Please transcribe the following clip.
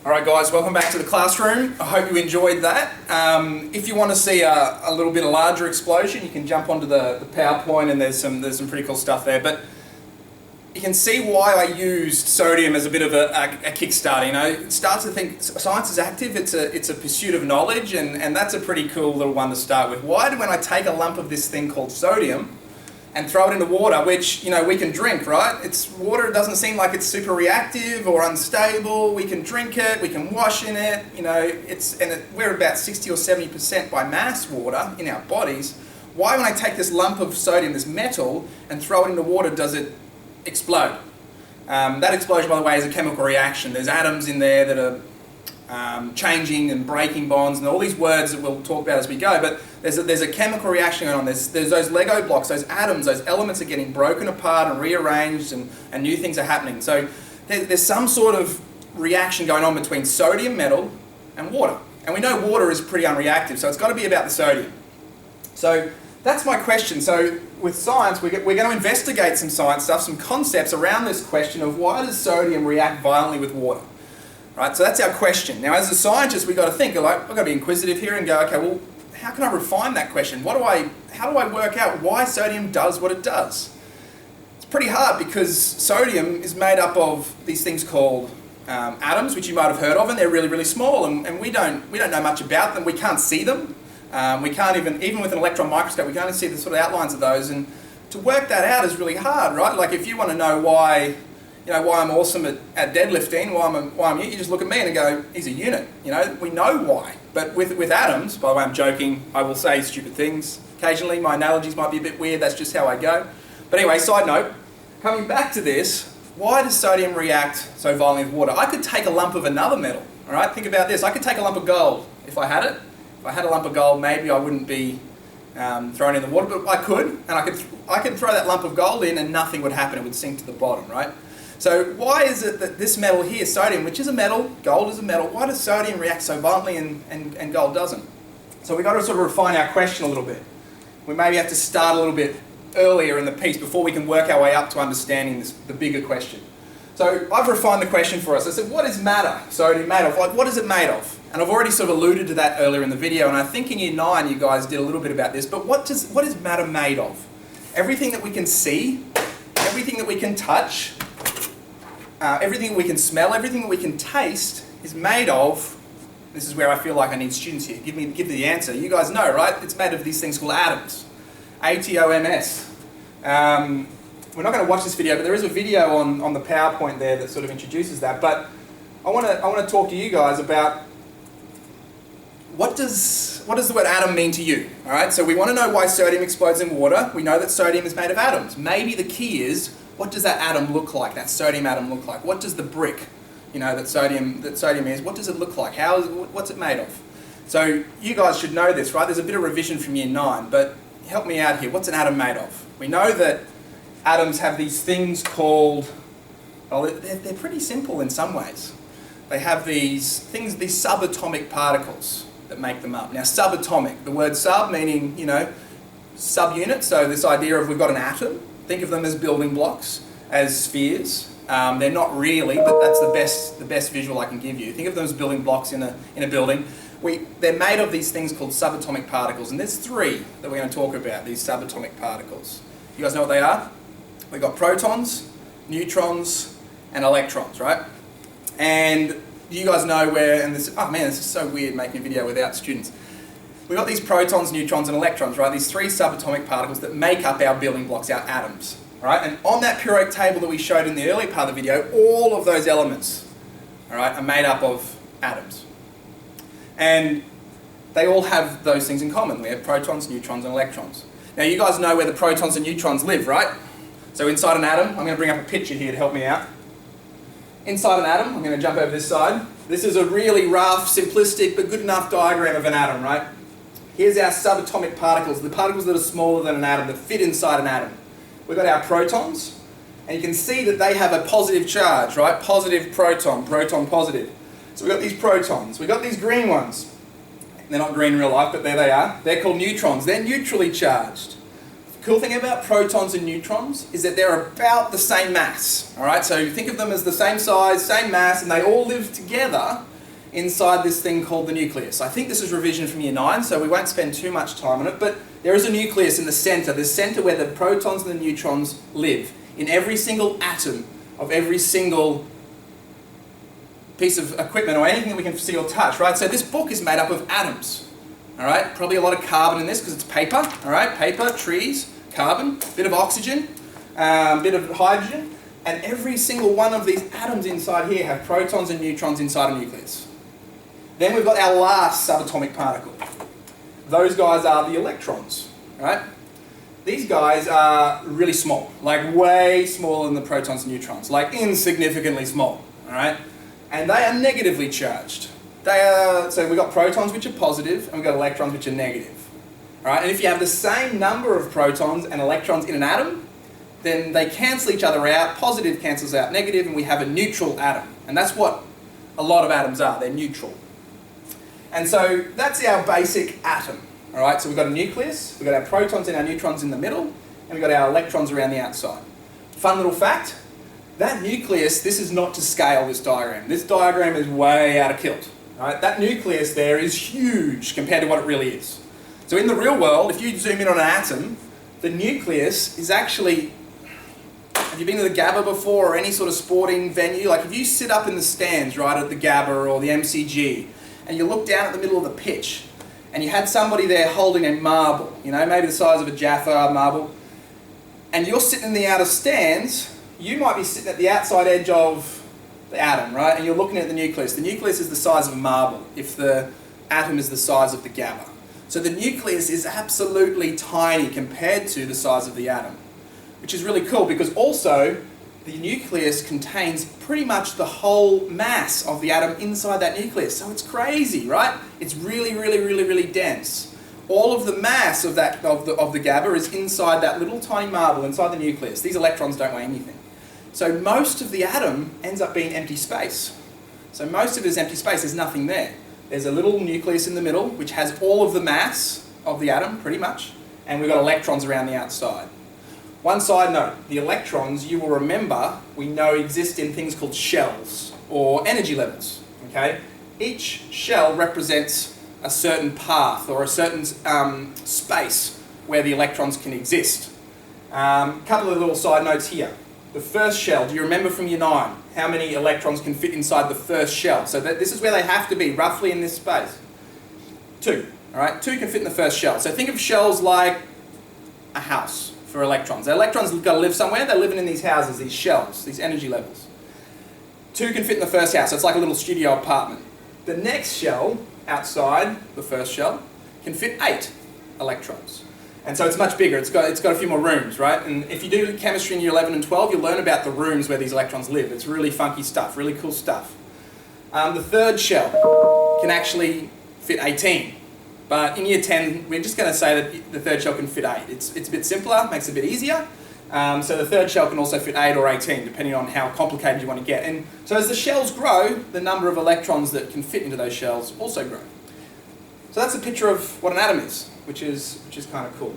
Alright guys, welcome back to the classroom. I hope you enjoyed that. If you want to see a little bit of larger explosion, you can jump onto the PowerPoint and there's some pretty cool stuff there. But you can see why I used sodium as a bit of a kickstarter. You know, start to think science is active, it's a pursuit of knowledge, and that's a pretty cool little one to start with. Why do when I take a lump of this thing called sodium and throw it into water, which, you know, we can drink, right? It's water, it doesn't seem like it's super reactive or unstable. We can drink it, we can wash in it, you know, we're about 60 or 70% by mass water in our bodies. Why when I take this lump of sodium, this metal, and throw it into water, does it explode? That explosion, by the way, is a chemical reaction. There's atoms in there that are changing and breaking bonds and all these words that we'll talk about as we go, but there's a chemical reaction going on. There's those Lego blocks, those atoms, those elements are getting broken apart and rearranged, and new things are happening. So there's some sort of reaction going on between sodium, metal, and water. And we know water is pretty unreactive, so it's got to be about the sodium. So that's my question. So with science, we're going to investigate some science stuff, some concepts around this question of why does sodium react violently with water? Right, so that's our question. Now, as a scientist, we've got to think, like, I've got to be inquisitive here and go, okay, well, how can I refine that question? How do I work out why sodium does what it does? It's pretty hard because sodium is made up of these things called atoms, which you might have heard of, and they're really, really small, and we don't know much about them. We can't see them. We can't even with an electron microscope, we can only see the sort of outlines of those, and to work that out is really hard, right? Like if you want to know why I'm awesome at deadlifting, why I'm you just look at me and go, he's a unit. You know, we know why. But with atoms, by the way, I'm joking, I will say stupid things. Occasionally, my analogies might be a bit weird, that's just how I go. But anyway, side note, coming back to this, why does sodium react so violently with water? I could take a lump of another metal, all right? Think about this, I could take a lump of gold if I had it. If I had a lump of gold, maybe I wouldn't be thrown in the water, but I could, and I could throw that lump of gold in and nothing would happen, it would sink to the bottom, right? So why is it that this metal here, sodium, which is a metal, gold is a metal, why does sodium react so violently and gold doesn't? So we've got to sort of refine our question a little bit. We maybe have to start a little bit earlier in the piece before we can work our way up to understanding the bigger question. So I've refined the question for us. I said, what is matter, sodium made of? Like, what is it made of? And I've already sort of alluded to that earlier in the video, and I think in Year 9 you guys did a little bit about this, but what is matter made of? Everything that we can see, everything that we can touch, everything that we can smell, everything that we can taste is made of, this is where I feel like I need students here, give me the answer. You guys know, right? It's made of these things called atoms. A-T-O-M-S. We're not going to watch this video, but there is a video on the PowerPoint there that sort of introduces that. But I want to talk to you guys about what does the word atom mean to you? All right, so we want to know why sodium explodes in water. We know that sodium is made of atoms. Maybe the key is, what does that atom look like, that sodium atom look like? What does the brick, you know, that sodium is, what does it look like? What's it made of? So you guys should know this, right? There's a bit of revision from Year 9, but help me out here. What's an atom made of? We know that atoms have these things called, well, they're pretty simple in some ways. They have these things, these subatomic particles that make them up. Now, subatomic, the word sub meaning, you know, subunit, so this idea of we've got an atom. Think of them as building blocks, as spheres. They're not really, but that's the best visual I can give you. Think of them as building blocks in a building. They're made of these things called subatomic particles, and there's 3 that we're going to talk about, these subatomic particles. You guys know what they are? We've got protons, neutrons, and electrons, right? And you guys know where, and this, oh man, this is so weird making a video without students. We've got these protons, neutrons, and electrons, right? These 3 subatomic particles that make up our building blocks, our atoms, right? And on that periodic table that we showed in the earlier part of the video, all of those elements, all right, are made up of atoms. And they all have those things in common. We have protons, neutrons, and electrons. Now you guys know where the protons and neutrons live, right? So inside an atom, I'm going to bring up a picture here to help me out. Inside an atom, I'm going to jump over this side. This is a really rough, simplistic, but good enough diagram of an atom, right? Here's our subatomic particles, the particles that are smaller than an atom, that fit inside an atom. We've got our protons, and you can see that they have a positive charge, right? Positive proton, proton positive. So we've got these protons, we've got these green ones. They're not green in real life, but there they are. They're called neutrons, they're neutrally charged. The cool thing about protons and neutrons is that they're about the same mass, all right? So you think of them as the same size, same mass, and they all live together inside this thing called the nucleus. I think this is revision from year 9, so we won't spend too much time on it, but there is a nucleus in the centre where the protons and the neutrons live, in every single atom of every single piece of equipment or anything that we can see or touch, right? So this book is made up of atoms, all right? Probably a lot of carbon in this because it's paper, all right? Paper, trees, carbon, bit of oxygen, bit of hydrogen, and every single one of these atoms inside here have protons and neutrons inside a nucleus. Then we've got our last subatomic particle. Those guys are the electrons, right? These guys are really small, like way smaller than the protons and neutrons, like insignificantly small, all right? And they are negatively charged. So we've got protons which are positive, and we've got electrons which are negative, all right? And if you have the same number of protons and electrons in an atom, then they cancel each other out, positive cancels out negative, and we have a neutral atom. And that's what a lot of atoms are, they're neutral. And so that's our basic atom, all right? So we've got a nucleus, we've got our protons and our neutrons in the middle, and we've got our electrons around the outside. Fun little fact, that nucleus, this is not to scale, this diagram. This diagram is way out of kilt, all right? That nucleus there is huge compared to what it really is. So in the real world, if you zoom in on an atom, the nucleus is actually, have you been to the Gabba before or any sort of sporting venue? Like if you sit up in the stands, right, at the Gabba or the MCG, and you look down at the middle of the pitch, and you had somebody there holding a marble, you know, maybe the size of a Jaffa marble, and you're sitting in the outer stands, you might be sitting at the outside edge of the atom, right, and you're looking at the nucleus. The nucleus is the size of a marble if the atom is the size of the GABA. So the nucleus is absolutely tiny compared to the size of the atom, which is really cool because also the nucleus contains pretty much the whole mass of the atom inside that nucleus. So it's crazy, right? It's really, really, really, really dense. All of the mass of the GABA is inside that little tiny marble inside the nucleus. These electrons don't weigh anything. So most of the atom ends up being empty space. So most of it is empty space, there's nothing there. There's a little nucleus in the middle which has all of the mass of the atom pretty much, and we've got electrons around the outside. One side note, the electrons, you will remember, we know exist in things called shells, or energy levels, okay? Each shell represents a certain path, or a certain space where the electrons can exist. Couple of little side notes here. The first shell, do you remember from year 9, how many electrons can fit inside the first shell? So this is where they have to be, roughly in this space. 2, all right? 2 can fit in the first shell. So think of shells like a house. For electrons. The electrons have got to live somewhere, they're living in these houses, these shells, these energy levels. 2 can fit in the first house, so it's like a little studio apartment. The next shell, outside the first shell, can fit 8 electrons. And so it's much bigger, it's got a few more rooms, right? And if you do chemistry in year 11 and 12, you'll learn about the rooms where these electrons live. It's really funky stuff, really cool stuff. The third shell can actually fit 18. But in year 10, we're just going to say that the third shell can fit 8. It's a bit simpler, makes it a bit easier. So the third shell can also fit 8 or 18, depending on how complicated you want to get. And so as the shells grow, the number of electrons that can fit into those shells also grow. So that's a picture of what an atom is, which is kind of cool.